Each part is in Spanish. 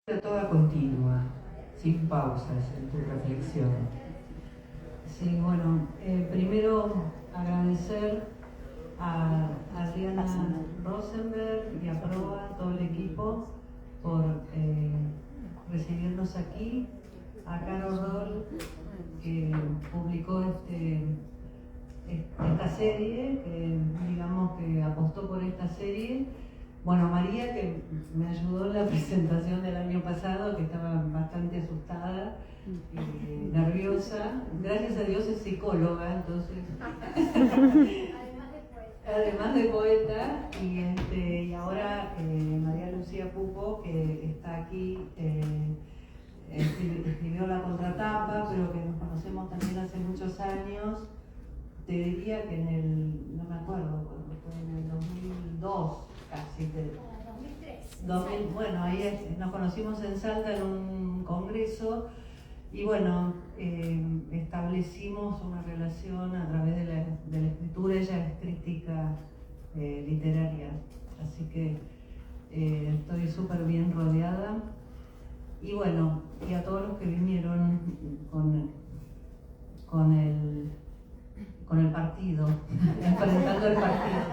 Toda continua, sin pausas en tu reflexión. Sí, bueno, primero agradecer a Adriana Rosenberg y a Proa, todo el equipo, por recibirnos aquí, a Caro Roll, que publicó esta serie, que digamos que apostó por esta serie. Bueno, María, que me ayudó en la presentación del año pasado, que estaba bastante asustada y nerviosa. Gracias a Dios es psicóloga, entonces. Además de poeta. Y ahora María Lucía Pupo, que está aquí, escribió la contratapa, pero que nos conocemos también hace muchos años. Te diría que no me acuerdo, cuando fue en el 2002, casi. 2003. Bueno, ahí nos conocimos en Salta en un congreso y bueno, establecimos una relación a través de la escritura. Ella es crítica literaria, así que estoy súper bien rodeada. Y bueno, y a todos los que vinieron con el partido, enfrentando el partido.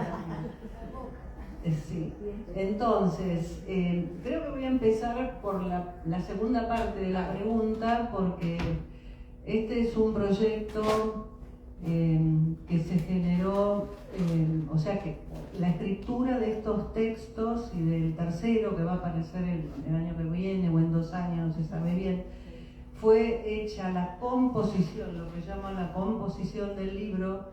Sí. Entonces, creo que voy a empezar por la segunda parte de la pregunta, porque este es un proyecto que se generó, o sea que la escritura de estos textos y del tercero que va a aparecer el año que viene o en 2 años, no se sabe bien, fue hecha la composición, lo que llaman la composición del libro,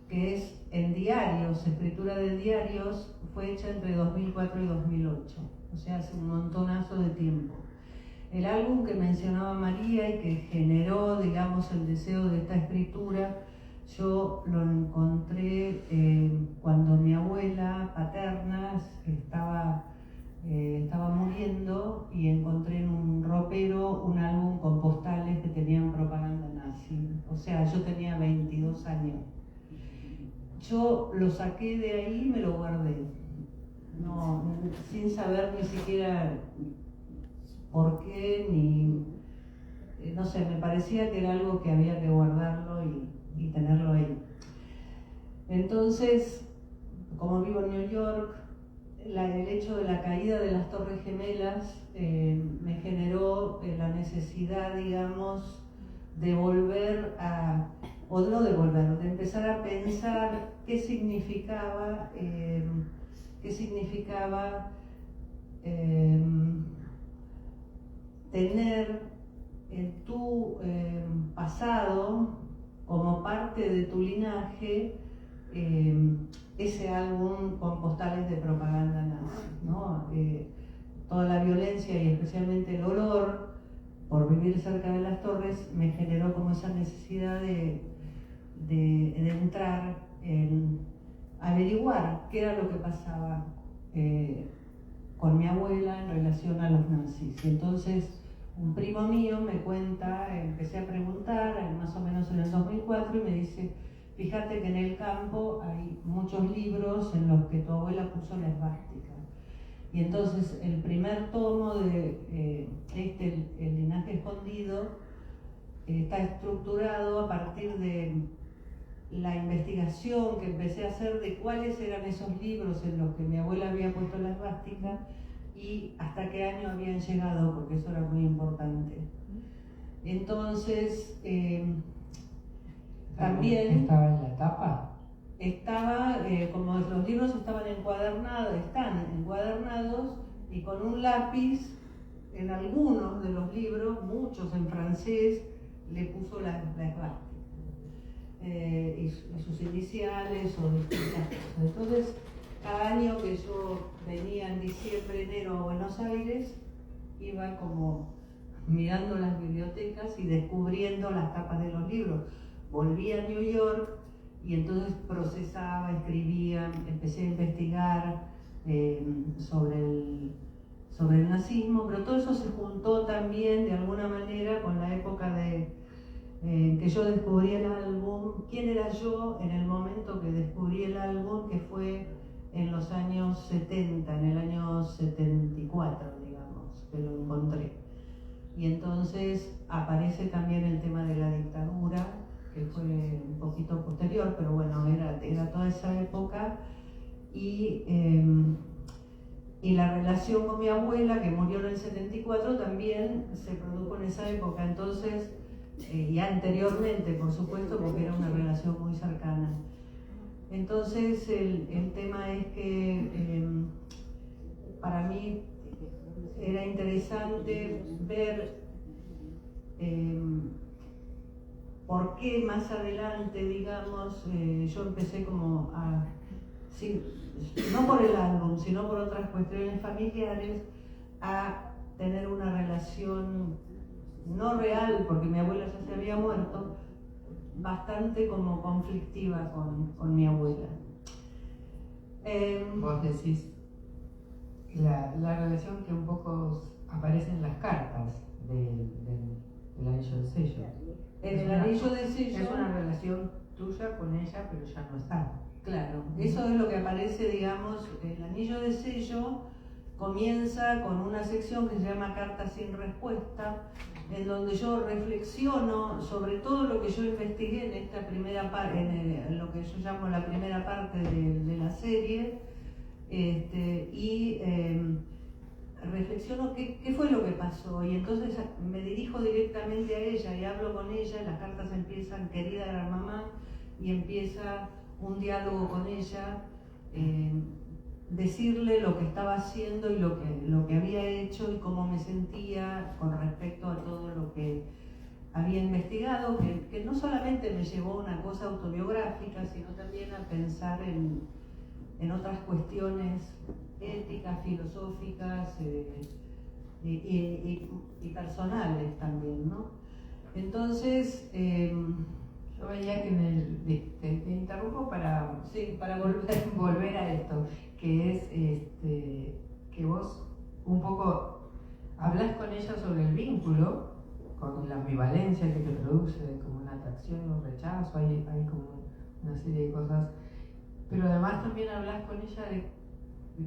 que es en diarios, escritura de diarios, fue hecha entre 2004 y 2008, o sea, hace un montonazo de tiempo. El álbum que mencionaba María y que generó, digamos, el deseo de esta escritura, yo lo encontré cuando mi abuela paterna estaba muriendo, y encontré en un ropero un álbum con postales que tenían propaganda nazi. O sea, yo tenía 22 años. Yo lo saqué de ahí y me lo guardé, sin saber ni siquiera por qué, no sé, me parecía que era algo que había que guardarlo y tenerlo ahí. Entonces, como vivo en New York, el hecho de la caída de las Torres Gemelas me generó la necesidad, digamos, de de empezar a pensar qué significaba tener en tu pasado, como parte de tu linaje, ese álbum con postales de propaganda nazi, ¿no? Toda la violencia y especialmente el olor por vivir cerca de las torres me generó como esa necesidad de entrar en averiguar qué era lo que pasaba con mi abuela en relación a los nazis. Y entonces un primo mío me cuenta, empecé a preguntar más o menos en el 2004, y me dice: fíjate que en el campo hay muchos libros en los que tu abuela puso la esvástica. Y entonces el primer tomo de el linaje escondido, está estructurado a partir de la investigación que empecé a hacer de cuáles eran esos libros en los que mi abuela había puesto la esvástica y hasta qué año habían llegado, porque eso era muy importante. Entonces, también ¿Estaba en la tapa? Estaba, como los libros están encuadernados, y con un lápiz en algunos de los libros, muchos en francés, le puso la esvástica. Y sus iniciales o distintas cosas. Entonces, cada año que yo venía en diciembre, enero a Buenos Aires, iba como mirando las bibliotecas y descubriendo las tapas de los libros. Volví a New York y entonces procesaba, escribía, empecé a investigar sobre el nazismo, pero todo eso se juntó también de alguna manera con la época que yo descubrí el álbum. ¿Quién era yo en el momento que descubrí el álbum? Que fue en los años 70, en el año 74, digamos. que lo encontré. Y entonces aparece también el tema de la dictadura, que fue un poquito posterior, pero bueno, era toda esa época. Y la relación con mi abuela, que murió en el 74, también se produjo en esa época. Entonces, y anteriormente, por supuesto, porque era una relación muy cercana. Entonces, el tema es que para mí era interesante ver por qué más adelante, digamos, yo empecé como a... Sí, no por el álbum, sino por otras cuestiones familiares, a tener una relación no real, porque mi abuela ya se había muerto, bastante como conflictiva con mi abuela. Vos decís la relación que un poco aparece en las cartas del anillo de sello. En el anillo de sello es una relación tuya con ella, pero ya no está. Claro, eso es lo que aparece, digamos, el anillo de sello comienza con una sección que se llama Cartas sin respuesta, en donde yo reflexiono sobre todo lo que yo investigué en esta primera parte, en lo que yo llamo la primera parte de la serie, y reflexiono qué fue lo que pasó, y entonces me dirijo directamente a ella y hablo con ella. Las cartas empiezan: querida gran mamá, y empieza un diálogo con ella, decirle lo que estaba haciendo y lo que había hecho y cómo me sentía con respecto a todo lo que había investigado, que no solamente me llevó a una cosa autobiográfica, sino también a pensar en otras cuestiones éticas, filosóficas y personales también, ¿no? Entonces, yo veía que te interrumpo para volver a esto, que es que vos un poco hablas con ella sobre el vínculo, con la ambivalencia que te produce, como una atracción y un rechazo, hay como una serie de cosas, pero además también hablas con ella de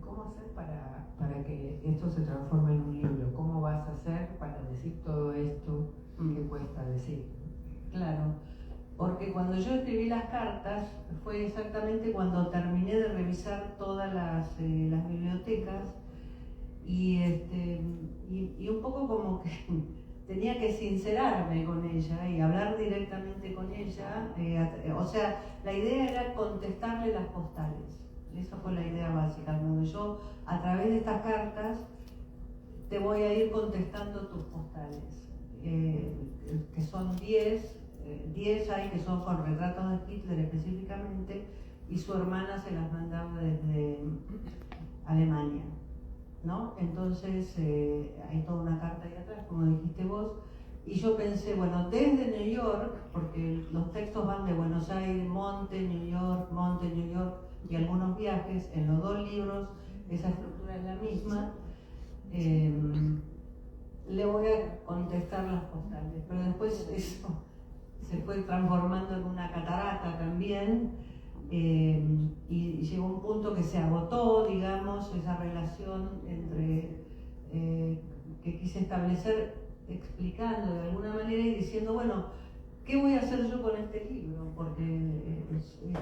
cómo hacer para que esto se transforme en un libro, cómo vas a hacer para decir todo esto que cuesta decir. Claro. Porque cuando yo escribí las cartas fue exactamente cuando terminé de revisar todas las bibliotecas y un poco como que tenía que sincerarme con ella y hablar directamente con ella. O sea, la idea era contestarle las postales. Esa fue la idea básica, donde yo a través de estas cartas te voy a ir contestando tus postales, que son 10 hay que son con retratos de Hitler específicamente, y su hermana se las mandaba desde Alemania, ¿no? Entonces hay toda una carta ahí atrás, como dijiste vos, y yo pensé, bueno, desde New York, porque los textos van de Buenos Aires, Monte, New York, y algunos viajes, en los dos libros esa estructura es la misma. Le voy a contestar las postales, pero después eso se fue transformando en una catarata también, y llegó un punto que se agotó, digamos, esa relación entre que quise establecer explicando de alguna manera y diciendo, bueno, ¿qué voy a hacer yo con este libro? Porque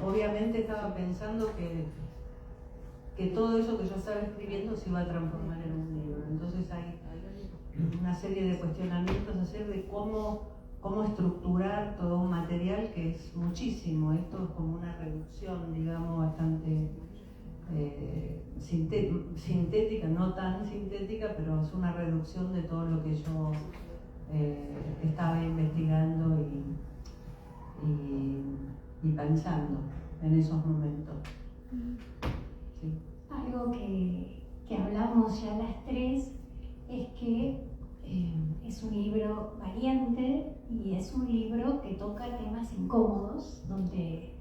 obviamente estaba pensando que todo eso que yo estaba escribiendo se iba a transformar en un libro. Entonces hay una serie de cuestionamientos a hacer de cómo estructurar todo un material que es muchísimo. Esto es como una reducción, digamos, bastante sintética, no tan sintética, pero es una reducción de todo lo que yo estaba investigando y pensando en esos momentos. Sí. Algo que hablamos ya las tres es que es un libro valiente y es un libro que toca temas incómodos, donde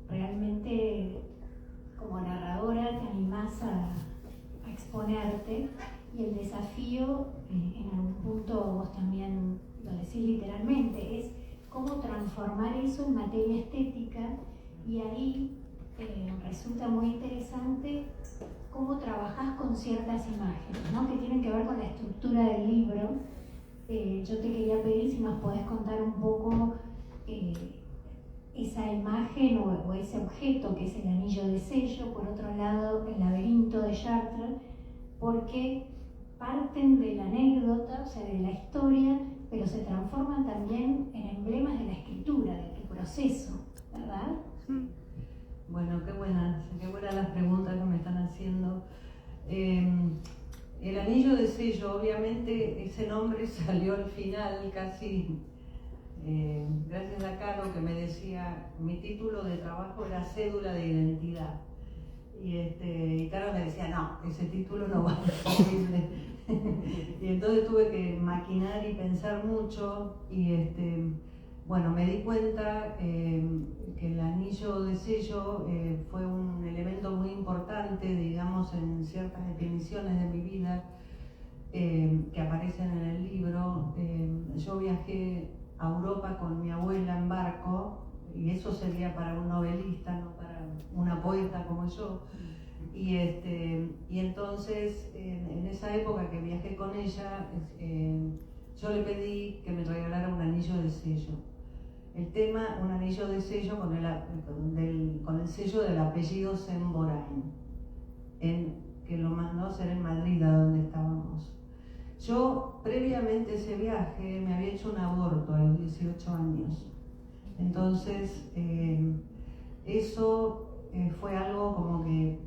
realmente como narradora te animás a exponerte, y el desafío, en algún punto vos también lo decís literalmente, es cómo transformar eso en materia estética, y ahí resulta muy interesante cómo trabajás con ciertas imágenes, ¿no? Que tienen que ver con la estructura del libro. Yo te quería pedir si nos podés contar un poco esa imagen o ese objeto que es el anillo de sello, por otro lado el laberinto de Chartres, porque parten de la anécdota, o sea, de la historia, pero se transforman también en emblemas de la escritura, de tu proceso, ¿verdad? Bueno, qué buenas las preguntas que me están haciendo. El anillo de sello, obviamente ese nombre salió al final casi, gracias a Caro que me decía, mi título de trabajo era Cédula de Identidad. Y Caro me decía, no, ese título no va a ser posible. Y entonces tuve que maquinar y pensar mucho y bueno, me di cuenta que el anillo de sello fue un elemento muy importante, digamos, en ciertas definiciones de mi vida que aparecen en el libro. Yo viajé a Europa con mi abuela en barco, y eso sería para un novelista, no para una poeta como yo. Y entonces, en esa época que viajé con ella, yo le pedí que me regalara un anillo de sello. El tema, un anillo de sello con el sello del apellido Semborain, que lo mandó a hacer en Madrid, a donde estábamos. Yo, previamente a ese viaje, me había hecho un aborto a los 18 años. Entonces, eso fue algo como que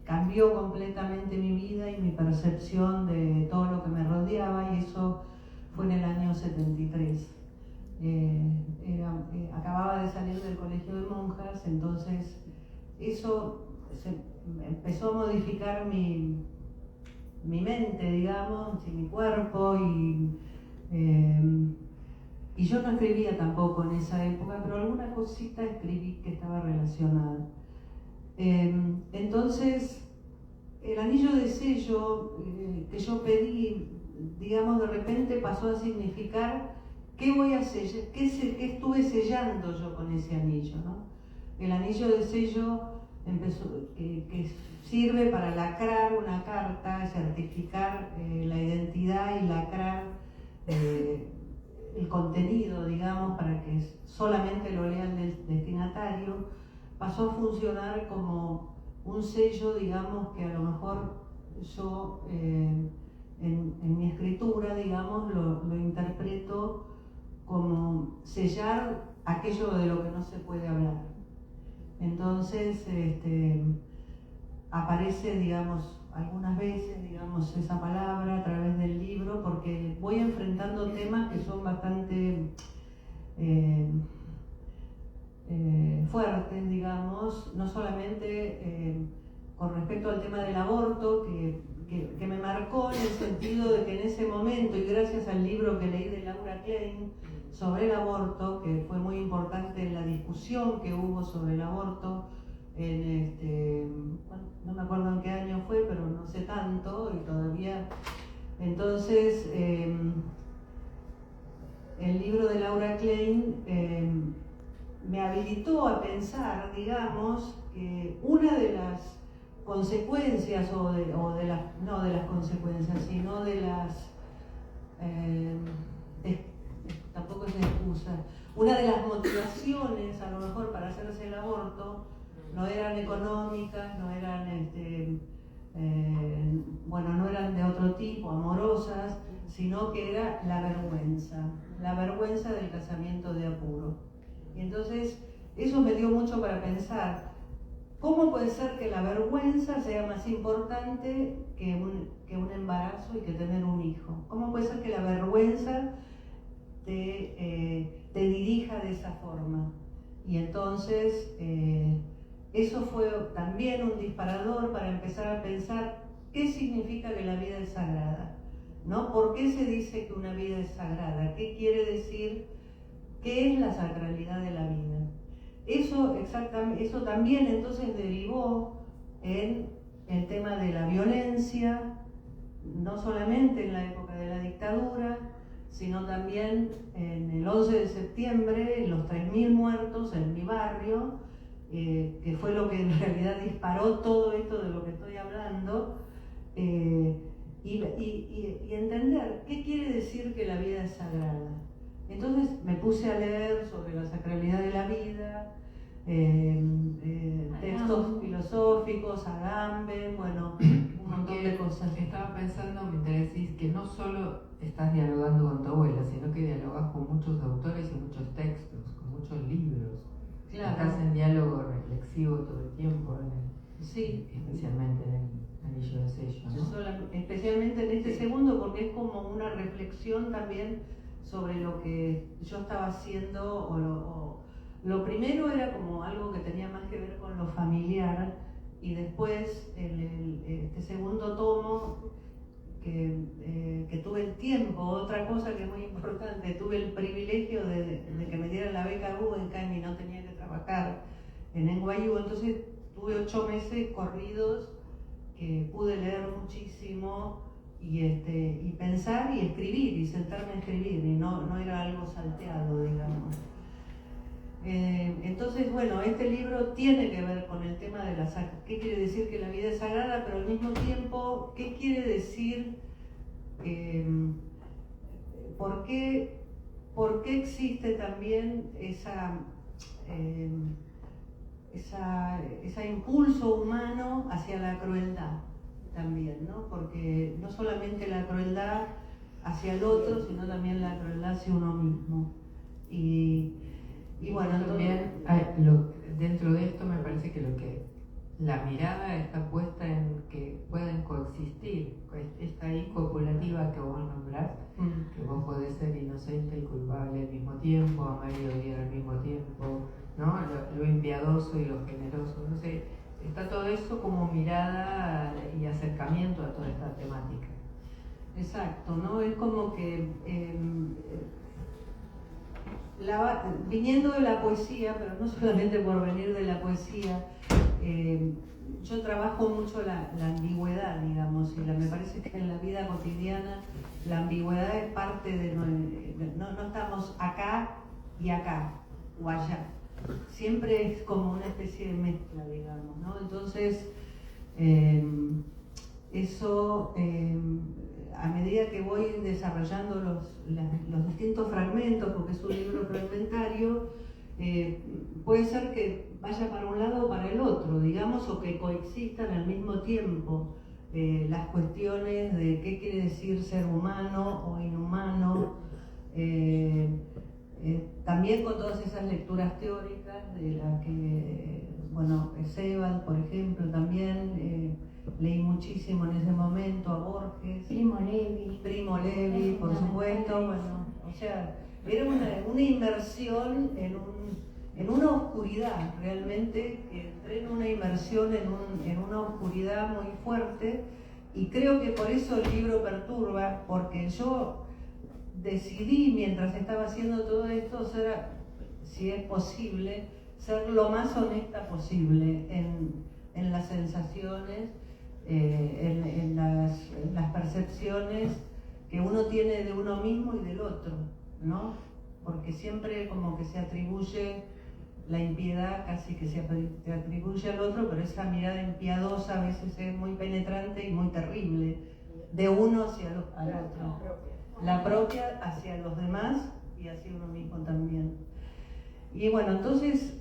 cambió completamente mi vida y mi percepción de todo lo que me rodeaba, y eso fue en el año 73. Acababa de salir del colegio de monjas, entonces eso empezó a modificar mi mente, digamos, y mi cuerpo, y yo no escribía tampoco en esa época, pero alguna cosita escribí que estaba relacionada. Entonces, el anillo de sello que yo pedí, digamos, de repente pasó a significar qué voy a sellar, qué estuve sellando yo con ese anillo, ¿no? El anillo de sello que sirve para lacrar una carta, certificar la identidad y lacrar el contenido, digamos, para que solamente lo lea el destinatario, pasó a funcionar como un sello, digamos, que a lo mejor yo en mi escritura, digamos, lo interpreto como sellar aquello de lo que no se puede hablar. Entonces aparece, digamos, algunas veces, digamos, esa palabra a través del libro, porque voy enfrentando temas que son bastante fuertes, digamos, no solamente con respecto al tema del aborto, que me marcó en el sentido de que en ese momento, y gracias al libro que leí de Laura Klein sobre el aborto, que fue muy importante en la discusión que hubo sobre el aborto, no me acuerdo en qué año fue, pero no sé tanto, y todavía. Entonces, el libro de Laura Klein me habilitó a pensar, digamos, que una de las consecuencias, no de las consecuencias, sino de las, tampoco es excusa, una de las motivaciones a lo mejor para hacerse el aborto no eran económicas, no eran, no eran de otro tipo, amorosas, sino que era la vergüenza del casamiento de apuro. Y entonces eso me dio mucho para pensar, ¿cómo puede ser que la vergüenza sea más importante que un embarazo y que tener un hijo? ¿Cómo puede ser que la vergüenza te dirija de esa forma? Y entonces eso fue también un disparador para empezar a pensar qué significa que la vida es sagrada, ¿no? ¿Por qué se dice que una vida es sagrada? ¿Qué quiere decir? ¿Qué es la sacralidad de la vida? Eso también entonces derivó en el tema de la violencia, no solamente en la época de la dictadura, sino también en el 11 de septiembre, los 3.000 muertos en mi barrio, que fue lo que en realidad disparó todo esto de lo que estoy hablando, y entender qué quiere decir que la vida es sagrada. Entonces me puse a leer sobre la sacralidad de la vida, textos filosóficos, Agamben, bueno, un montón de cosas. Estaba pensando, mientras decís que no solo estás dialogando con tu abuela, sino que dialogas con muchos autores y muchos textos, con muchos libros. Claro. Estás en diálogo reflexivo todo el tiempo, sí. Especialmente en el anillo de sello, ¿no? Especialmente en este segundo, porque es como una reflexión también sobre lo que yo estaba haciendo. Lo primero era como algo que tenía más que ver con lo familiar, y después este segundo tomo, que tuve el tiempo, otra cosa que es muy importante, tuve el privilegio de que me dieran la beca Guggenheim y no tenía que trabajar en NYU, entonces tuve 8 meses corridos que pude leer muchísimo y pensar y escribir y sentarme a escribir, y no era algo salteado, digamos. Entonces, bueno, este libro tiene que ver con el tema de qué quiere decir que la vida es sagrada, pero al mismo tiempo, qué quiere decir, por qué existe también ese impulso humano hacia la crueldad también, ¿no? Porque no solamente la crueldad hacia el otro, sino también la crueldad hacia uno mismo. Y bueno, también dentro de esto me parece que la mirada está puesta en que pueden coexistir, esta ahí copulativa que vos nombrás, que vos podés ser inocente y culpable al mismo tiempo, amar y odiar al mismo tiempo, ¿no? Lo impiadoso y lo generoso, no sé, está todo eso como mirada y acercamiento a toda esta temática. Exacto, ¿no? Es como que viniendo de la poesía, pero no solamente por venir de la poesía, yo trabajo mucho la ambigüedad, digamos, y me parece que en la vida cotidiana la ambigüedad es parte de no estamos acá y acá o allá, siempre es como una especie de mezcla, digamos, ¿no? Entonces eso, a medida que voy desarrollando los distintos fragmentos, porque es un libro fragmentario, puede ser que vaya para un lado o para el otro, digamos, o que coexistan al mismo tiempo las cuestiones de qué quiere decir ser humano o inhumano, también con todas esas lecturas teóricas de las que, bueno, Sebald, por ejemplo, también leí muchísimo en ese momento, a Borges, Primo Levi, por supuesto, bueno, o sea, era una inmersión en una oscuridad, realmente, que entré en una inmersión en una oscuridad muy fuerte, y creo que por eso el libro perturba, porque yo decidí, mientras estaba haciendo todo esto, ser, si es posible, ser lo más honesta posible en las sensaciones, en las percepciones que uno tiene de uno mismo y del otro, ¿no? Porque siempre como que se atribuye la impiedad, casi que se atribuye al otro, pero esa mirada impiadosa a veces es muy penetrante y muy terrible, de uno al otro, la propia hacia los demás y hacia uno mismo también. Y bueno, entonces,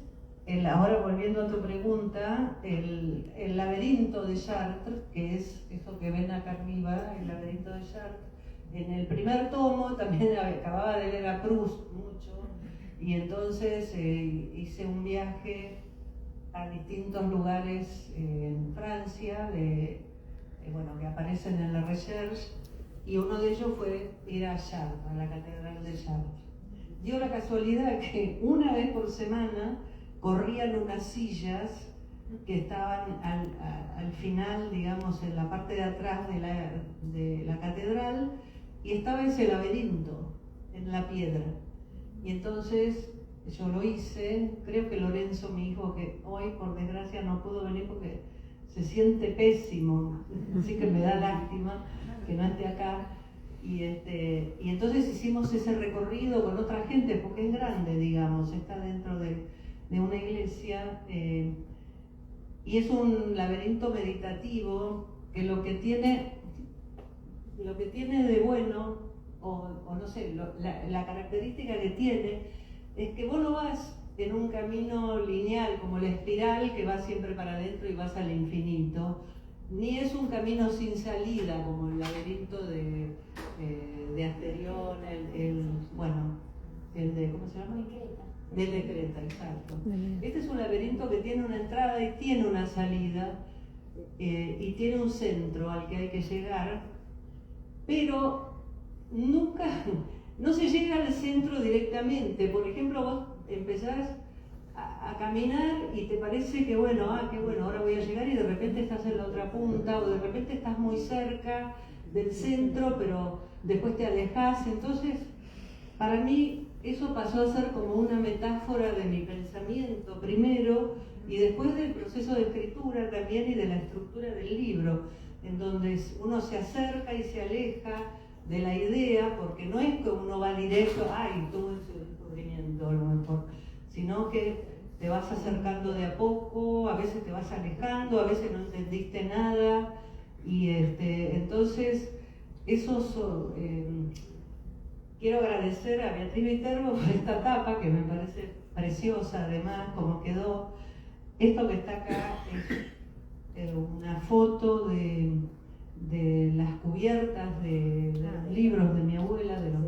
ahora volviendo a tu pregunta, el laberinto de Chartres, que es eso que ven acá arriba, el laberinto de Chartres, en el primer tomo también acababa de leer a Proust mucho, y entonces hice un viaje a distintos lugares en Francia, que aparecen en la Recherche, y uno de ellos fue ir a Chartres, a la catedral de Chartres. Dio la casualidad que una vez por semana corrían unas sillas que estaban al final, digamos, en la parte de atrás de la catedral, y estaba ese laberinto en la piedra. Y entonces yo lo hice, creo que Lorenzo, mi hijo, que hoy por desgracia no pudo venir porque se siente pésimo, así que me da lástima que no esté acá. Y entonces hicimos ese recorrido con otra gente, porque es grande, digamos, está dentro de una iglesia, y es un laberinto meditativo que lo que tiene de bueno, o no sé, la característica que tiene es que vos no vas en un camino lineal como la espiral que va siempre para adentro y vas al infinito, ni es un camino sin salida como el laberinto de Asterión, el de, ¿cómo se llama? Del de Creta, exacto. Este es un laberinto que tiene una entrada y tiene una salida, y tiene un centro al que hay que llegar, pero nunca, no se llega al centro directamente. Por ejemplo, vos empezás a caminar y te parece que bueno, qué bueno, ahora voy a llegar, y de repente estás en la otra punta, o de repente estás muy cerca del centro, pero después te alejás. Entonces, para mí eso pasó a ser como una metáfora de mi pensamiento primero, y después del proceso de escritura también, y de la estructura del libro, en donde uno se acerca y se aleja de la idea, porque no es que uno va directo, todo ese descubrimiento a lo mejor, sino que te vas acercando de a poco, a veces te vas alejando, a veces no entendiste nada, y entonces quiero agradecer a Beatriz Viterbo por esta tapa, que me parece preciosa además, como quedó. Esto que está acá es una foto de las cubiertas de los libros de mi abuela, de los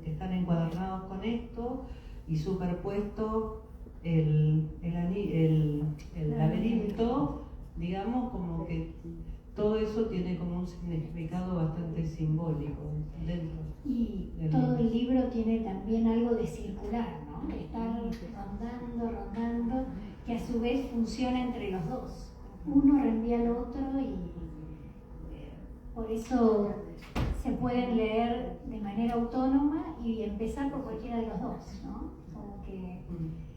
que están encuadernados con esto, y superpuesto el laberinto, digamos, como que todo eso tiene como un significado bastante simbólico dentro. Y todo el libro tiene también algo de circular, ¿no? De estar rondando, que a su vez funciona entre los dos. Uno reenvía al otro, y por eso se pueden leer de manera autónoma y empezar por cualquiera de los dos, ¿no? Como que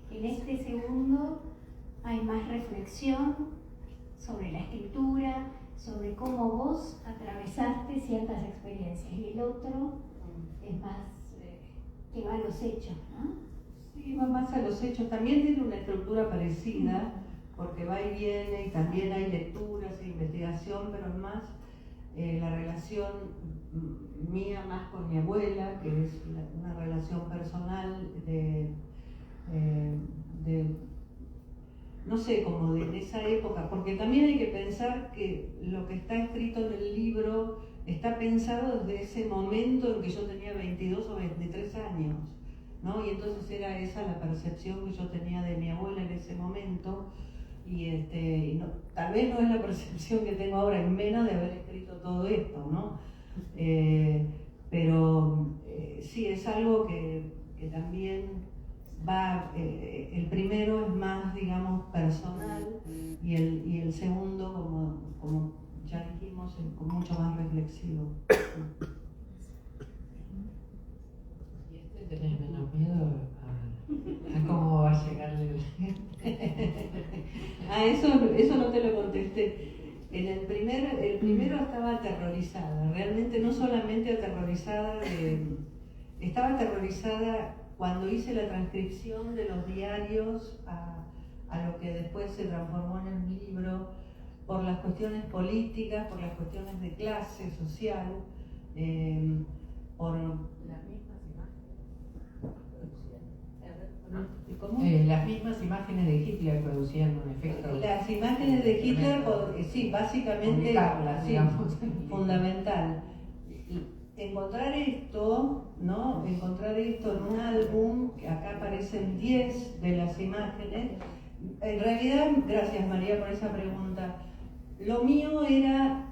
en este segundo hay más reflexión sobre la escritura, sobre cómo vos atravesaste ciertas experiencias, y el otro es más que va a los hechos, ¿no? Sí, va más a los hechos. También tiene una estructura parecida, porque va y viene, y también hay lecturas e investigación, pero es más la relación mía más con mi abuela, que es una relación personal no sé, como de esa época, porque también hay que pensar que lo que está escrito en el libro está pensado desde ese momento en que yo tenía 22 o 23 años, ¿no? Y entonces era esa la percepción que yo tenía de mi abuela en ese momento, y tal vez no es la percepción que tengo ahora, en menos de haber escrito todo esto, ¿no? Pero sí, es algo que también va, el primero es más, digamos, personal, y el segundo, como ya dijimos, es mucho más reflexivo. ¿Y tenés menos miedo a cómo va a llegar el... Eso no te lo contesté. El primero estaba aterrorizada, realmente no solamente aterrorizada, estaba aterrorizada cuando hice la transcripción de los diarios a lo que después se transformó en un libro, por las cuestiones políticas, por las cuestiones de clase social, por las mismas imágenes. ¿Cómo? Las mismas imágenes de Hitler producían un efecto. Las imágenes de Hitler, sí, básicamente, sí, fundamental. Encontrar esto, ¿no? Encontrar esto en un álbum, que acá aparecen 10 de las imágenes. En realidad, gracias María por esa pregunta. Lo mío era,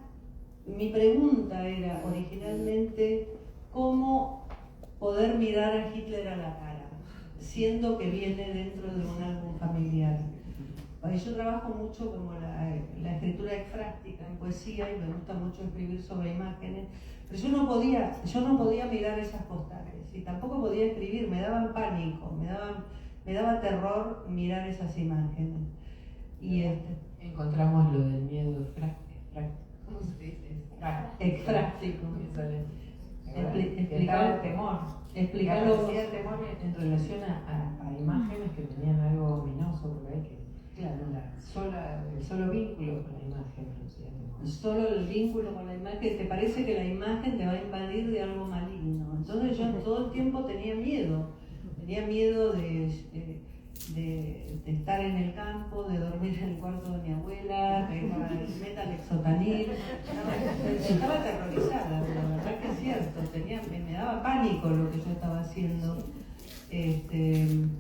mi pregunta era originalmente cómo poder mirar a Hitler a la cara, siendo que viene dentro de un álbum familiar. Yo trabajo mucho como la escritura exfrástica en poesía, y me gusta mucho escribir sobre imágenes, pero yo no podía mirar esas postales, y tampoco podía escribir, me daban pánico, me daba terror mirar esas imágenes. Y encontramos lo del miedo ¿cómo se dice? Exfrástico. Explicar el temor. Explicarlo. Aparecía el temor en relación a imágenes que tenían algo ominoso, porque hay que. Claro, el solo vínculo con la imagen producía temor. Solo el vínculo con la imagen, te parece que la imagen te va a invadir de algo maligno. Entonces yo todo el tiempo tenía miedo de estar en el campo, de dormir en el cuarto de mi abuela, de metalexotanil. Estaba aterrorizada, pero la verdad que es cierto, me daba pánico lo que yo estaba haciendo.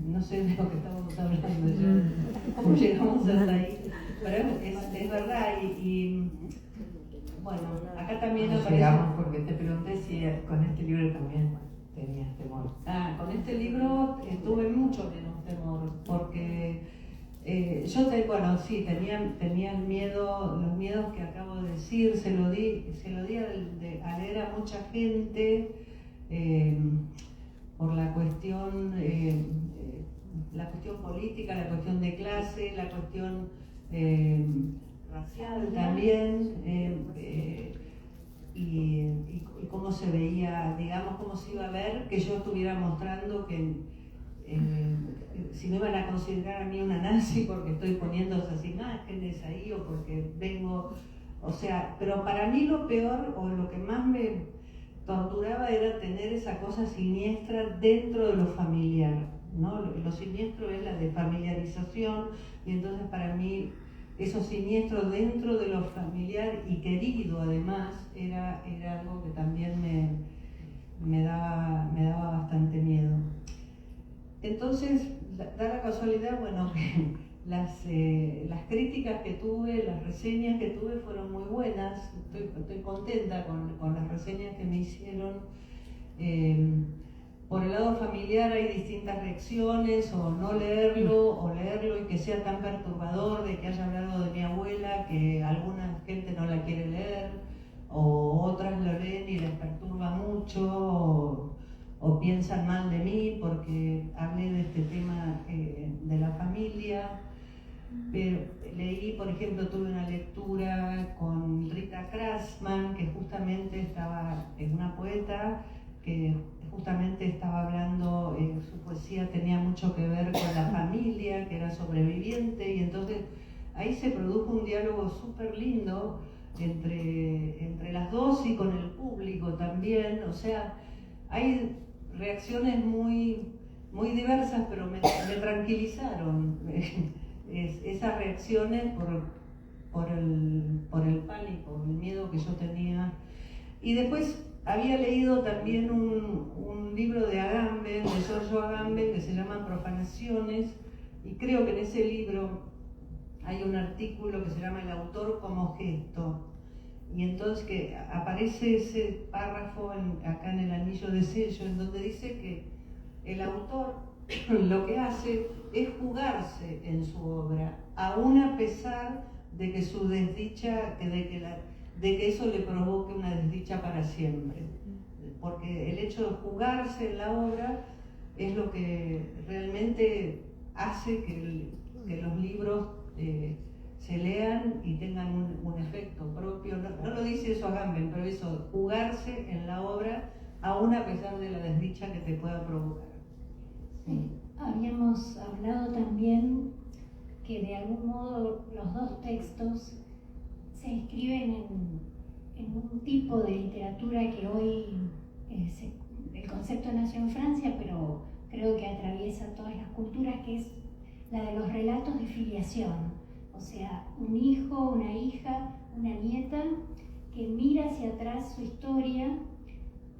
No sé de lo que estábamos hablando ya, cómo llegamos hasta ahí, pero es verdad y bueno, acá también aparece... Llegamos porque te pregunté si con este libro también tenías temor. Con este libro tuve mucho menos temor, porque tenía el miedo, los miedos que acabo de decir, se lo di a leer a mucha gente, por la cuestión política, la cuestión de clase, la cuestión racial también, y cómo se veía, digamos, cómo se iba a ver que yo estuviera mostrando que si me iban a considerar a mí una nazi porque estoy poniendo esas imágenes ahí o porque vengo, o sea, pero para mí lo peor o lo que más me torturaba era tener esa cosa siniestra dentro de lo familiar, ¿no? Lo siniestro es la desfamiliarización y entonces para mí eso siniestro dentro de lo familiar y querido además era algo que también me daba bastante miedo. Entonces, da la casualidad, bueno, que las críticas que tuve, las reseñas que tuve fueron muy buenas. Estoy contenta con las reseñas que me hicieron. Por el lado familiar hay distintas reacciones, o no leerlo, o leerlo y que sea tan perturbador de que haya hablado de mi abuela que alguna gente no la quiere leer, o otras lo leen y les perturba mucho, o piensan mal de mí porque hablé de este tema de la familia. Pero leí, por ejemplo, tuve una lectura con Rita Krasman, que justamente es una poeta que justamente estaba hablando, su poesía tenía mucho que ver con la familia, que era sobreviviente, y entonces ahí se produjo un diálogo súper lindo entre las dos y con el público también. O sea, hay reacciones muy, muy diversas, pero me tranquilizaron esas reacciones por el pánico, el miedo que yo tenía. Y después había leído también un libro de Agamben, de Giorgio Agamben, que se llama Profanaciones, y creo que en ese libro hay un artículo que se llama El autor como gesto. Y entonces que aparece ese párrafo acá en el anillo de sello, en donde dice que el autor lo que hace es jugarse en su obra, aún a pesar de que su desdicha, de que eso le provoque una desdicha para siempre. Porque el hecho de jugarse en la obra es lo que realmente hace que los libros se lean y tengan un efecto propio. No lo dice eso Agamben, pero eso, jugarse en la obra aún a pesar de la desdicha que te pueda provocar. Sí. Habíamos hablado también que de algún modo los dos textos se inscriben en un tipo de literatura que hoy el concepto nació en Francia, pero creo que atraviesa todas las culturas, que es la de los relatos de filiación. O sea, un hijo, una hija, una nieta que mira hacia atrás su historia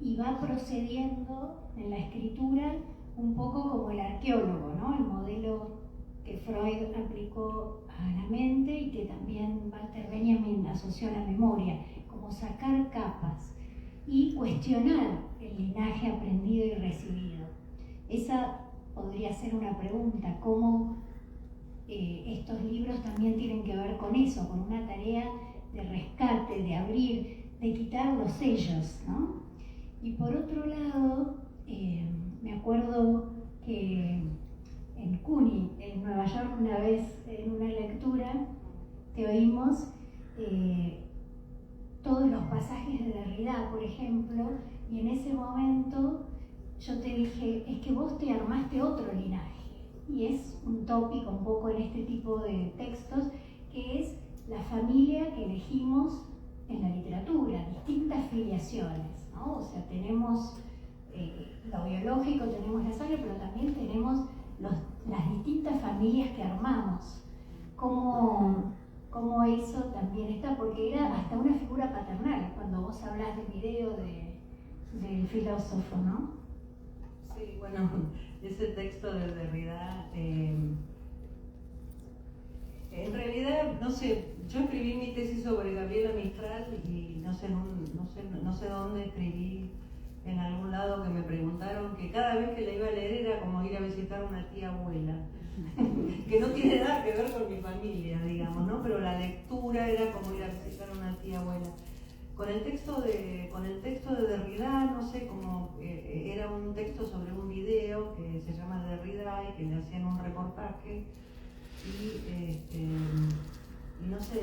y va procediendo en la escritura un poco como el arqueólogo, ¿no? El modelo que Freud aplicó a la mente y que también Walter Benjamin asoció a la memoria, como sacar capas y cuestionar el linaje aprendido y recibido. Esa podría ser una pregunta, ¿cómo estos libros también tienen que ver con eso, con una tarea de rescate, de abrir, de quitar los sellos, ¿no? Y por otro lado, me acuerdo que en CUNY, en Nueva York, una vez en una lectura, te oímos todos los pasajes de Derrida, por ejemplo, Y en ese momento yo te dije, es que vos te armaste otro linaje. Y es un tópico un poco en este tipo de textos, que es la familia que elegimos en la literatura, distintas filiaciones, ¿no? O sea, tenemos lo biológico, tenemos la sangre, pero también tenemos las distintas familias que armamos. Cómo eso también está, porque era hasta una figura paternal, cuando vos hablas del video del filósofo, ¿no? Sí, bueno, ese texto de Derrida, en realidad, no sé, yo escribí mi tesis sobre Gabriela Mistral y no sé dónde escribí, en algún lado que me preguntaron que cada vez que la iba a leer era como ir a visitar a una tía abuela, que no tiene nada que ver con mi familia, digamos, ¿no? Pero la lectura era como ir a visitar a una tía abuela. Con el texto de Derrida, no sé, como era un texto sobre un video que se llama Derrida y que le hacían un reportaje y no sé,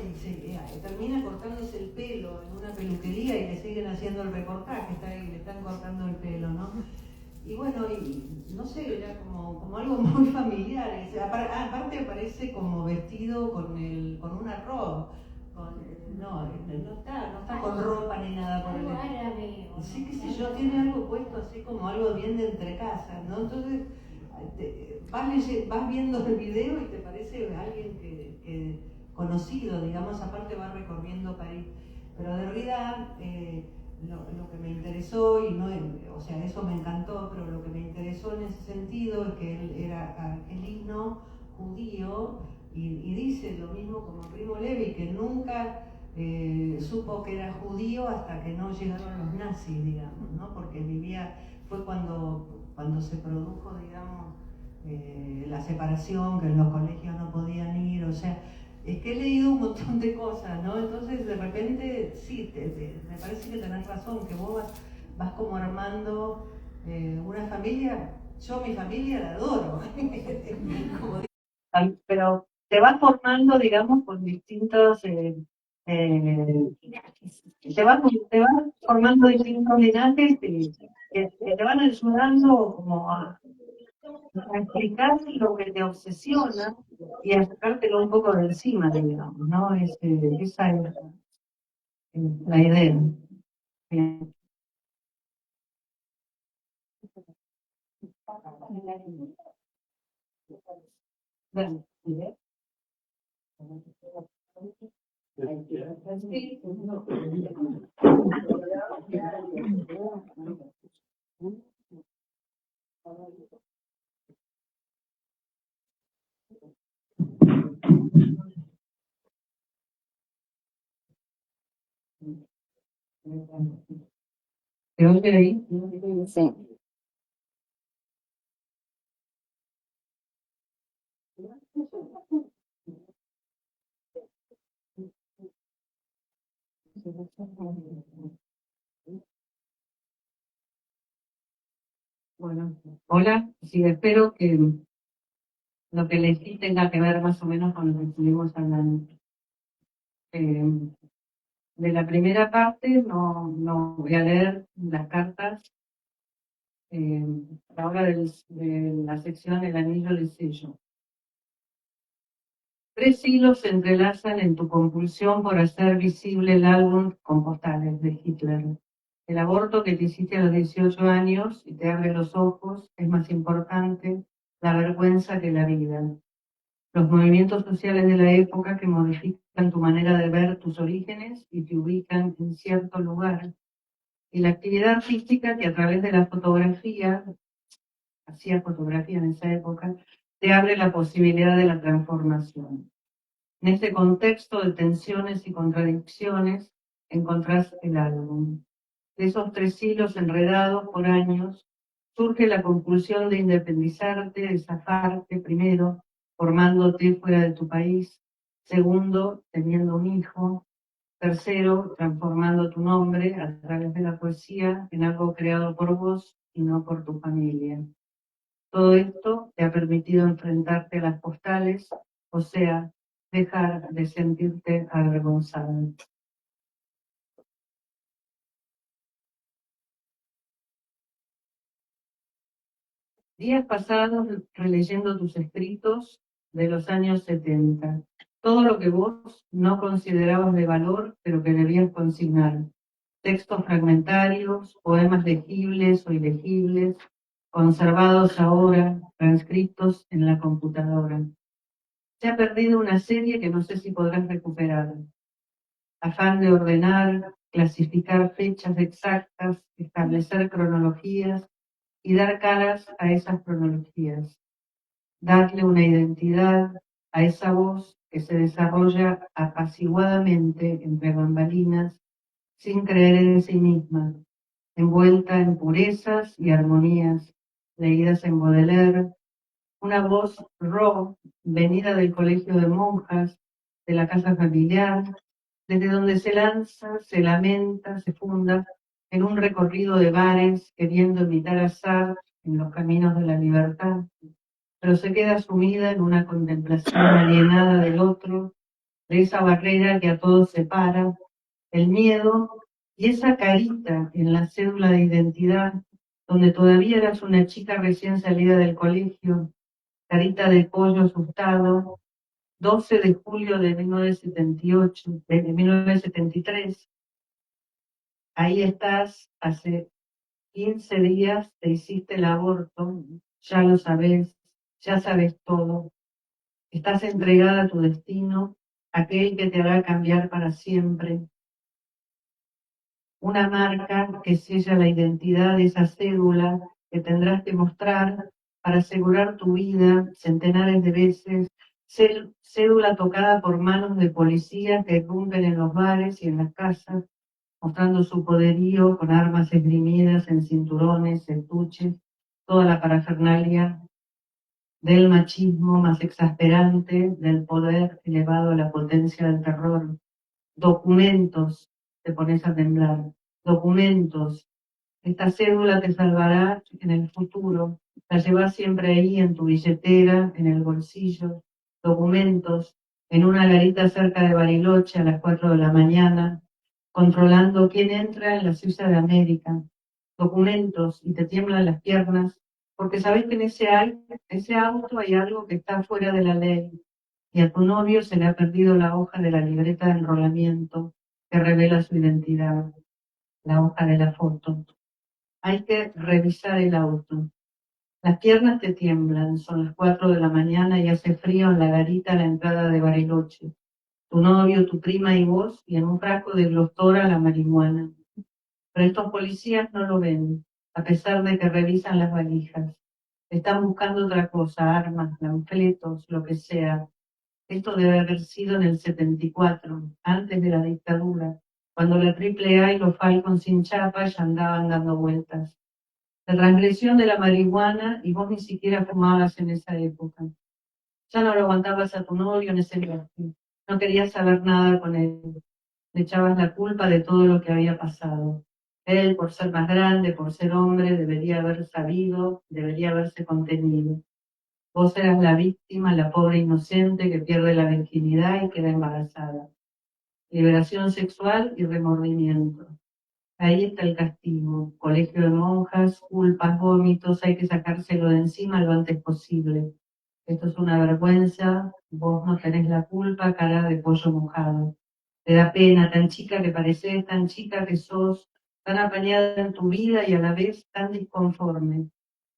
termina cortándose el pelo en una peluquería y le siguen haciendo el reportaje, le están cortando el pelo, ¿no? Y bueno, y no sé, era como algo muy familiar. Aparte aparece como vestido con un arroz. No está con ropa ni nada por el estilo. Sí, qué sé yo, tiene algo puesto así como algo bien de entrecasa, ¿no? Entonces vas viendo el video y te parece alguien que conocido, digamos, aparte va recorriendo París. Pero Derrida, lo que me interesó, y no, o sea, eso me encantó, pero lo que me interesó en ese sentido es que él era argelino, judío, y dice lo mismo como Primo Levi, que nunca supo que era judío hasta que no llegaron los nazis, digamos, ¿no? Porque fue cuando se produjo, digamos, la separación, que en los colegios no podían ir, o sea, es que he leído un montón de cosas, ¿no? Entonces, de repente, sí, me parece que tenés razón, que vos vas como armando una familia. Yo mi familia la adoro, pero te vas formando, digamos, con distintos... te vas formando distintos linajes que te van ayudando como a explicar lo que te obsesiona y a sacártelo un poco de encima, digamos, ¿no? Esa es la idea. Bien. ¿Te oye ahí? Sí. Bueno, hola, sí, espero que lo que les di tenga que ver más o menos con lo que estuvimos hablando. De la primera parte no voy a leer las cartas. Ahora de la sección El anillo de sello. 3 hilos se entrelazan en tu compulsión por hacer visible el álbum con postales de Hitler. El aborto que te hiciste a los 18 años y te abre los ojos es más importante la vergüenza que la vida. Los movimientos sociales de la época que modifican tu manera de ver tus orígenes y te ubican en cierto lugar. Y la actividad artística que a través de la fotografía, hacía fotografía en esa época, te abre la posibilidad de la transformación. En este contexto de tensiones y contradicciones encontrás el álbum. De esos 3 hilos enredados por años, surge la compulsión de independizarte, de zafarte, primero, formándote fuera de tu país, segundo, teniendo un hijo, tercero, transformando tu nombre a través de la poesía en algo creado por vos y no por tu familia. Todo esto te ha permitido enfrentarte a las postales, o sea, dejar de sentirte avergonzado. Días pasados releyendo tus escritos de los años 70. Todo lo que vos no considerabas de valor, pero que debías consignar. Textos fragmentarios, poemas legibles o ilegibles, conservados ahora, transcritos en la computadora. Se ha perdido una serie que no sé si podrás recuperar. Afán de ordenar, clasificar fechas exactas, establecer cronologías y dar caras a esas cronologías. Darle una identidad a esa voz que se desarrolla apaciguadamente entre bambalinas, sin creer en sí misma, envuelta en purezas y armonías, leídas en Baudelaire, una voz raw, venida del colegio de monjas, de la casa familiar, desde donde se lanza, se lamenta, se funda en un recorrido de bares, queriendo evitar azar en los caminos de la libertad, pero se queda sumida en una contemplación alienada del otro, de esa barrera que a todos separa, el miedo y esa carita en la cédula de identidad, donde todavía eras una chica recién salida del colegio, carita de pollo asustado, 12 de julio de 1978, de 1973. Ahí estás, hace 15 días te hiciste el aborto, ya lo sabes, ya sabes todo. Estás entregada a tu destino, aquel que te hará cambiar para siempre. Una marca que sella la identidad de esa cédula que tendrás que mostrar para asegurar tu vida centenares de veces, cédula tocada por manos de policías que irrumpen en los bares y en las casas, mostrando su poderío con armas esgrimidas en cinturones, estuches, toda la parafernalia del machismo más exasperante, del poder elevado a la potencia del terror. Documentos, te pones a temblar. Documentos. Esta cédula te salvará en el futuro. La llevas siempre ahí en tu billetera, en el bolsillo. Documentos. En una garita cerca de Bariloche a las 4 de la mañana, controlando quién entra en la Suiza de América. Documentos y te tiemblan las piernas porque sabes que en ese auto hay algo que está fuera de la ley y a tu novio se le ha perdido la hoja de la libreta de enrolamiento que revela su identidad, la hoja de la foto. Hay que revisar el auto. Las piernas te tiemblan, son las 4 de la mañana y hace frío en la garita a la entrada de Bariloche. Tu novio, tu prima y vos, y en un frasco de Glostora la marihuana. Pero estos policías no lo ven, a pesar de que revisan las valijas. Están buscando otra cosa, armas, panfletos, lo que sea. Esto debe haber sido en el 74, antes de la dictadura, cuando la AAA y los Falcons sin chapa ya andaban dando vueltas. La transgresión de la marihuana y vos ni siquiera fumabas en esa época. Ya no lo aguantabas a tu novio en ese viaje. No querías saber nada con él. Le echabas la culpa de todo lo que había pasado. Él, por ser más grande, por ser hombre, debería haber sabido, debería haberse contenido. Vos eras la víctima, la pobre inocente que pierde la virginidad y queda embarazada. Liberación sexual y remordimiento. Ahí está el castigo. Colegio de monjas, culpas, vómitos, hay que sacárselo de encima lo antes posible. Esto es una vergüenza, vos no tenés la culpa, cara de pollo mojado. Te da pena, tan chica que pareces, tan chica que sos, tan apañada en tu vida y a la vez tan disconforme,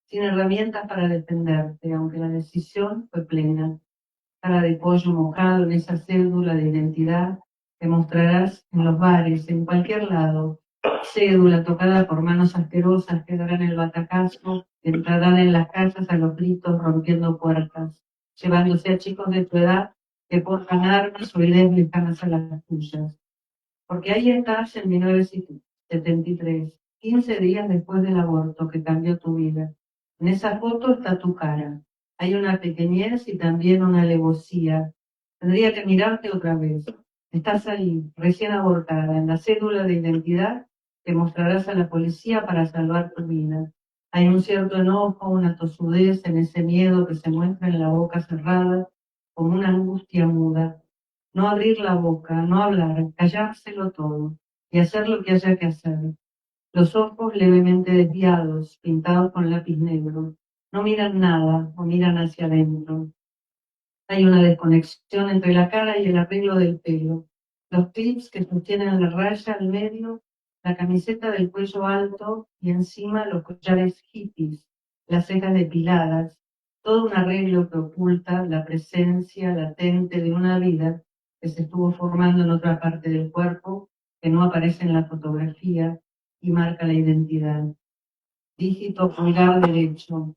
sin herramientas para defenderte, aunque la decisión fue plena. Cara de pollo mojado en esa cédula de identidad que mostrarás en los bares, en cualquier lado. Cédula tocada por manos asquerosas que darán el batacazo, entrarán en las casas a los gritos rompiendo puertas, llevándose a chicos de tu edad que portan armas o ideas lejanas a las tuyas. Porque ahí estás en 1973, 15 días después del aborto que cambió tu vida. En esa foto está tu cara. Hay una pequeñez y también una alevosía. Tendría que mirarte otra vez. Estás ahí, recién abortada, en la cédula de identidad que mostrarás a la policía para salvar tu vida. Hay un cierto enojo, una tosudez en ese miedo que se muestra en la boca cerrada, como una angustia muda. No abrir la boca, no hablar, callárselo todo y hacer lo que haya que hacer. Los ojos levemente desviados, pintados con lápiz negro. No miran nada o miran hacia adentro. Hay una desconexión entre la cara y el arreglo del pelo. Los clips que sostienen la raya al medio, la camiseta del cuello alto y encima los collares hippies, las cejas depiladas, todo un arreglo que oculta la presencia latente de una vida que se estuvo formando en otra parte del cuerpo, que no aparece en la fotografía y marca la identidad. Dígito pulgar derecho,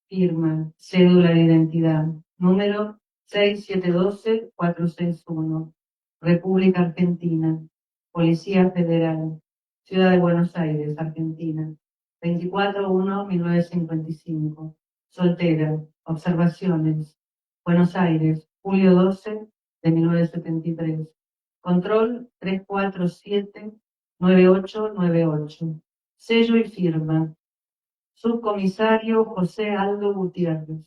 firma, cédula de identidad, número 6712-461, República Argentina, Policía Federal, Ciudad de Buenos Aires, Argentina, 24/1/1955, soltera, observaciones, Buenos Aires, julio 12 de 1973, control 347-9898, sello y firma, Subcomisario José Aldo Gutiérrez,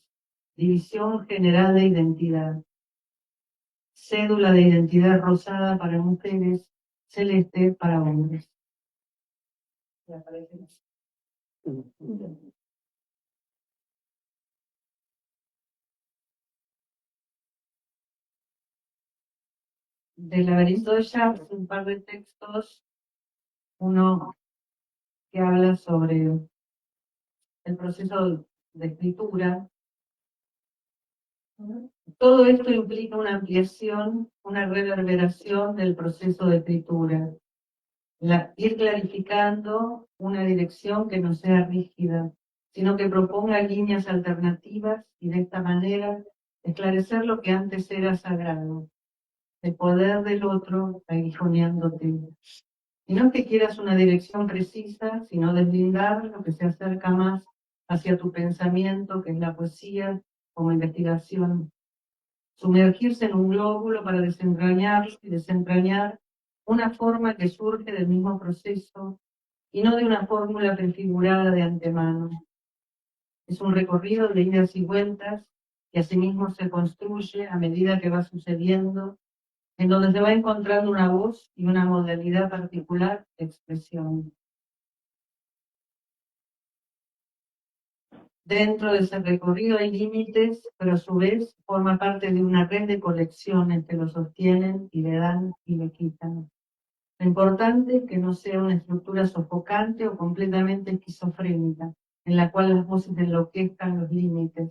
División General de Identidad. Cédula de identidad rosada para mujeres, celeste para hombres. Del laberinto de Jazz, un par de textos, uno que habla sobre el proceso de escritura. Todo esto implica una ampliación, una reverberación del proceso de escritura. Ir clarificando una dirección que no sea rígida, sino que proponga líneas alternativas y de esta manera esclarecer lo que antes era sagrado, el poder del otro aguijoneándote. Y no es que quieras una dirección precisa, sino deslindar lo que se acerca más hacia tu pensamiento, que es la poesía como investigación. Sumergirse en un glóbulo para desentrañar y desentrañar una forma que surge del mismo proceso y no de una fórmula prefigurada de antemano. Es un recorrido de idas y vueltas que asimismo se construye a medida que va sucediendo, en donde se va encontrando una voz y una modalidad particular de expresión. Dentro de ese recorrido hay límites, pero a su vez forma parte de una red de colecciones que lo sostienen y le dan y le quitan. Lo importante es que no sea una estructura sofocante o completamente esquizofrénica, en la cual las voces enloquezcan los límites,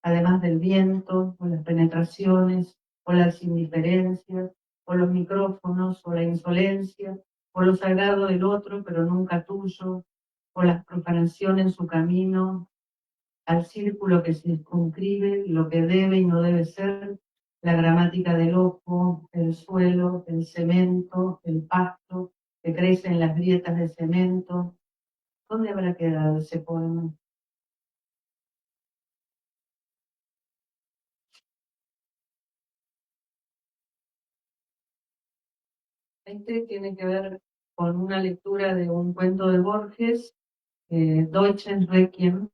además del viento, o las penetraciones, o las indiferencias, o los micrófonos, o la insolencia, o lo sagrado del otro, pero nunca tuyo, o las profanaciones en su camino, al círculo que circunscribe lo que debe y no debe ser, la gramática del ojo, el suelo, el cemento, el pasto que crece en las grietas de cemento. ¿Dónde habrá quedado ese poema? Este tiene que ver con una lectura de un cuento de Borges, Deutsches Requiem,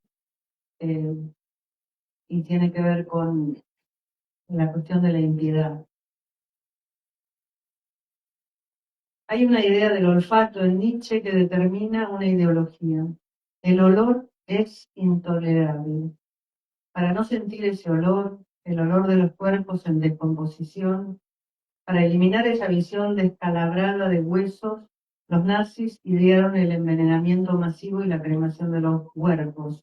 y tiene que ver con la cuestión de la impiedad. Hay una idea del olfato en Nietzsche que determina una ideología. El olor es intolerable. Para no sentir ese olor, el olor de los cuerpos en descomposición, para eliminar esa visión descalabrada de huesos, los nazis idearon el envenenamiento masivo y la cremación de los cuerpos.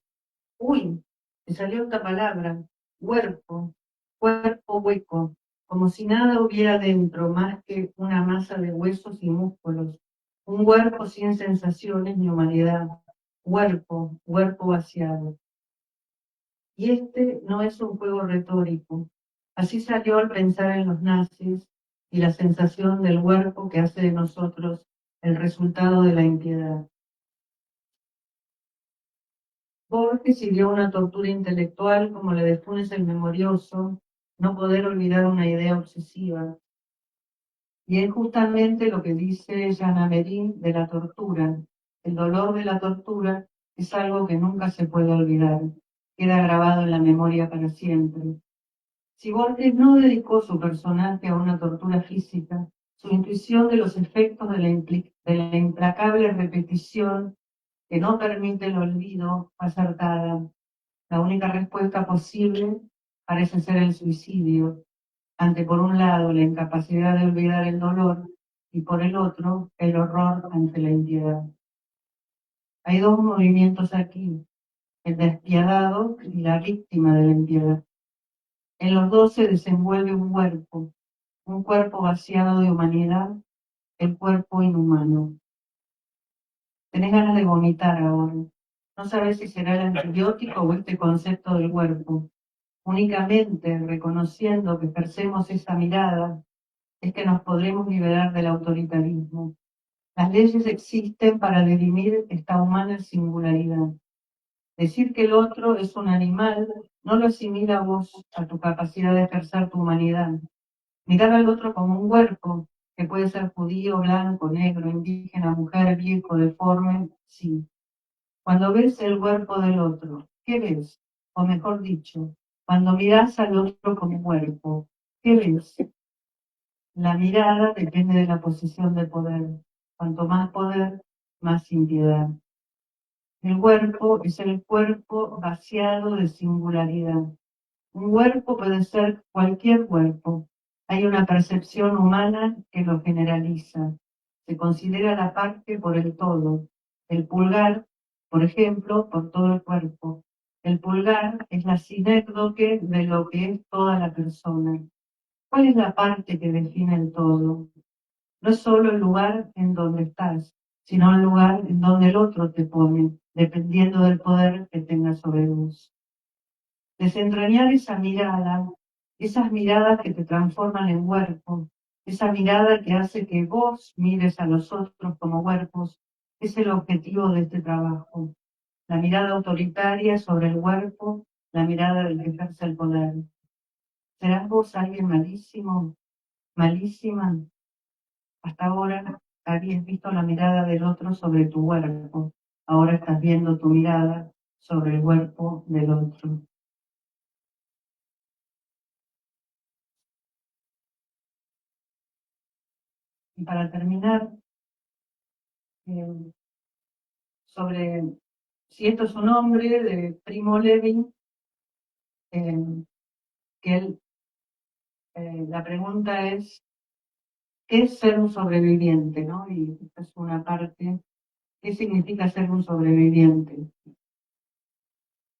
¡Uy! Me salió esta palabra, cuerpo, cuerpo hueco, como si nada hubiera dentro más que una masa de huesos y músculos, un cuerpo sin sensaciones ni humanidad, cuerpo vaciado. Y este no es un juego retórico. Así salió al pensar en los nazis y la sensación del cuerpo que hace de nosotros el resultado de la impiedad. Borges siguió una tortura intelectual como la de Funes el Memorioso, no poder olvidar una idea obsesiva. Y es justamente lo que dice Jean Améry de la tortura. El dolor de la tortura es algo que nunca se puede olvidar, queda grabado en la memoria para siempre. Si Borges no dedicó su personaje a una tortura física, su intuición de los efectos de la implacable repetición que no permite el olvido, acertada. La única respuesta posible parece ser el suicidio, ante por un lado la incapacidad de olvidar el dolor y por el otro el horror ante la impiedad. Hay dos movimientos aquí, el despiadado y la víctima de la impiedad. En los dos se desenvuelve un cuerpo vaciado de humanidad, el cuerpo inhumano. Tenés ganas de vomitar ahora. No sabes si será el antibiótico o este concepto del cuerpo. Únicamente reconociendo que ejercemos esa mirada es que nos podremos liberar del autoritarismo. Las leyes existen para dirimir esta humana singularidad. Decir que el otro es un animal no lo asimila a vos, a tu capacidad de ejercer tu humanidad. Mirar al otro como un cuerpo, que puede ser judío, blanco, negro, indígena, mujer, viejo, deforme, sí. Cuando ves el cuerpo del otro, ¿qué ves? O mejor dicho, cuando mirás al otro como cuerpo, ¿qué ves? La mirada depende de la posición de poder. Cuanto más poder, más impiedad. El cuerpo es el cuerpo vaciado de singularidad. Un cuerpo puede ser cualquier cuerpo. Hay una percepción humana que lo generaliza. Se considera la parte por el todo. El pulgar, por ejemplo, por todo el cuerpo. El pulgar es la sinécdoque de lo que es toda la persona. ¿Cuál es la parte que define el todo? No es solo el lugar en donde estás, sino el lugar en donde el otro te pone, dependiendo del poder que tenga sobre vos. Desentrañar esa mirada, esas miradas que te transforman en cuerpo, esa mirada que hace que vos mires a los otros como cuerpos, es el objetivo de este trabajo. La mirada autoritaria sobre el cuerpo, la mirada del que ejerce el poder. ¿Serás vos alguien malísimo, malísima? Hasta ahora habías visto la mirada del otro sobre tu cuerpo. Ahora estás viendo tu mirada sobre el cuerpo del otro. Y para terminar, sobre si esto es un hombre de Primo Levi, que él, la pregunta es, ¿qué es ser un sobreviviente? ¿No? Y esta es una parte, ¿qué significa ser un sobreviviente?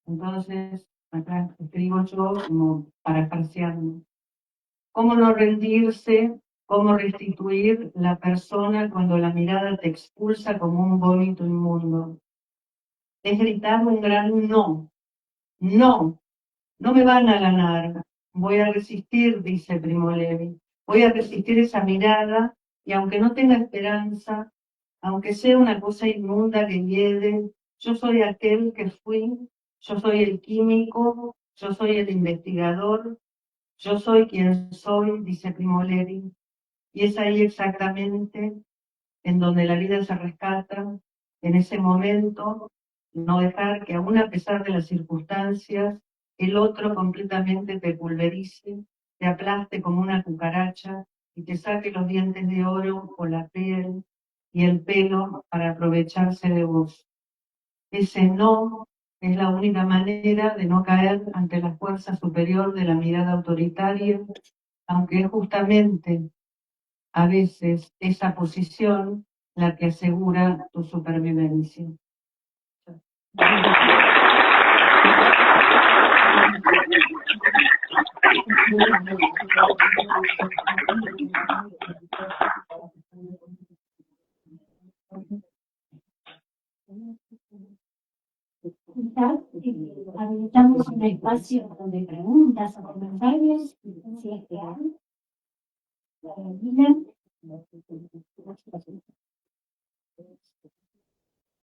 Entonces, acá escribo yo como parafraseando. ¿Cómo no rendirse? ¿Cómo restituir la persona cuando la mirada te expulsa como un vómito inmundo? Es gritar un gran no. No, no me van a ganar. Voy a resistir, dice Primo Levi. Voy a resistir esa mirada y aunque no tenga esperanza, aunque sea una cosa inmunda que hiede, yo soy aquel que fui, yo soy el químico, yo soy el investigador, yo soy quien soy, dice Primo Levi. Y es ahí exactamente en donde la vida se rescata, en ese momento, no dejar que aún a pesar de las circunstancias, el otro completamente te pulverice, te aplaste como una cucaracha y te saque los dientes de oro o la piel y el pelo para aprovecharse de vos. Ese no es la única manera de no caer ante la fuerza superior de la mirada autoritaria, aunque es justamente a veces esa posición la que asegura tu supervivencia. Habilitamos un espacio de preguntas o comentarios, si es que hay.